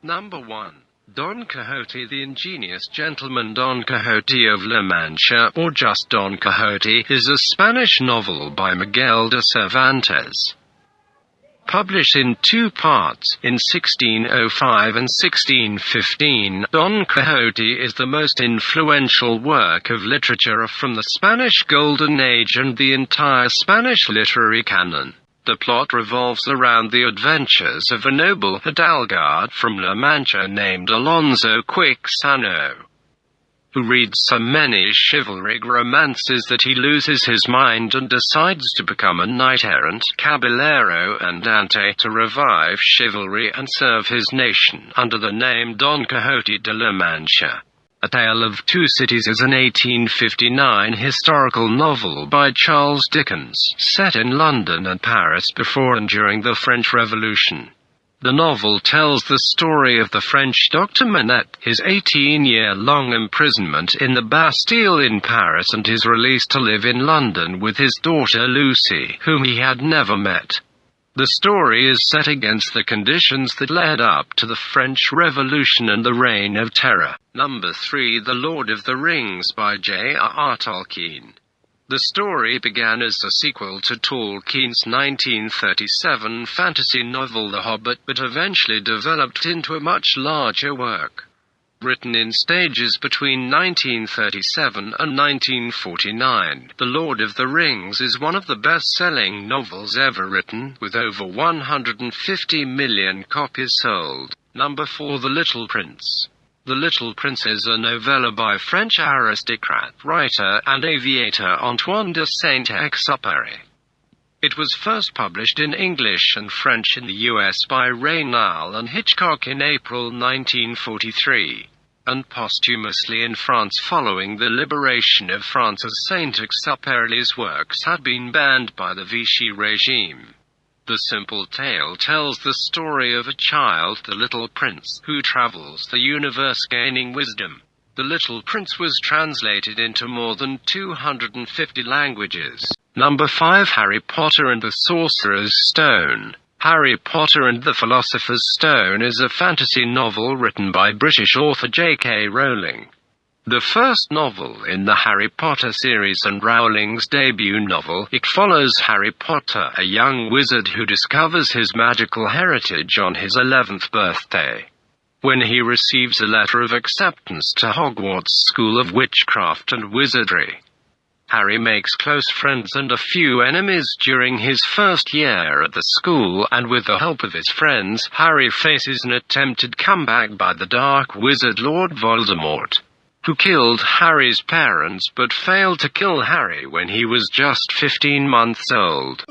Number 1. Don Quixote. The ingenious gentleman Don Quixote of La Mancha, or just Don Quixote, is a Spanish novel by Miguel de Cervantes. Published in two parts, in 1605 and 1615, Don Quixote is the most influential work of literature from the Spanish Golden Age and the entire Spanish literary canon. The plot revolves around the adventures of a noble hidalgo from La Mancha named Alonso Quixano, who reads so many chivalric romances that he loses his mind and decides to become a knight-errant, caballero andante, to revive chivalry and serve his nation under the name Don Quixote de la Mancha. A Tale of Two Cities is an 1859 historical novel by Charles Dickens, set in London and Paris before and during the French Revolution. The novel tells the story of the French Dr. Manette, his 18-year-long imprisonment in the Bastille in Paris, and his release to live in London with his daughter Lucy, whom he had never met. The story is set against the conditions that led up to the French Revolution and the Reign of Terror. Number 3. The Lord of the Rings by J.R.R. Tolkien. The story began as a sequel to Tolkien's 1937 fantasy novel The Hobbit, but eventually developed into a much larger work. Written in stages between 1937 and 1949, The Lord of the Rings is one of the best-selling novels ever written, with over 150 million copies sold. Number 4. The Little Prince. The Little Prince is a novella by French aristocrat, writer, and aviator Antoine de Saint-Exupéry. It was first published in English and French in the US by Raynal and Hitchcock in April 1943, and posthumously in France following the liberation of France, as Saint-Exupéry's works had been banned by the Vichy regime. The simple tale tells the story of a child, the Little Prince, who travels the universe gaining wisdom. The Little Prince was translated into more than 250 languages. Number 5. Harry Potter and the Sorcerer's Stone. Harry Potter and the Philosopher's Stone is a fantasy novel written by British author J.K. Rowling. The first novel in the Harry Potter series and Rowling's debut novel, it follows Harry Potter, a young wizard who discovers his magical heritage on his 11th birthday, when he receives a letter of acceptance to Hogwarts School of Witchcraft and Wizardry. Harry makes close friends and a few enemies during his first year at the school, and with the help of his friends, Harry faces an attempted comeback by the Dark Wizard Lord Voldemort, who killed Harry's parents but failed to kill Harry when he was just 15 months old.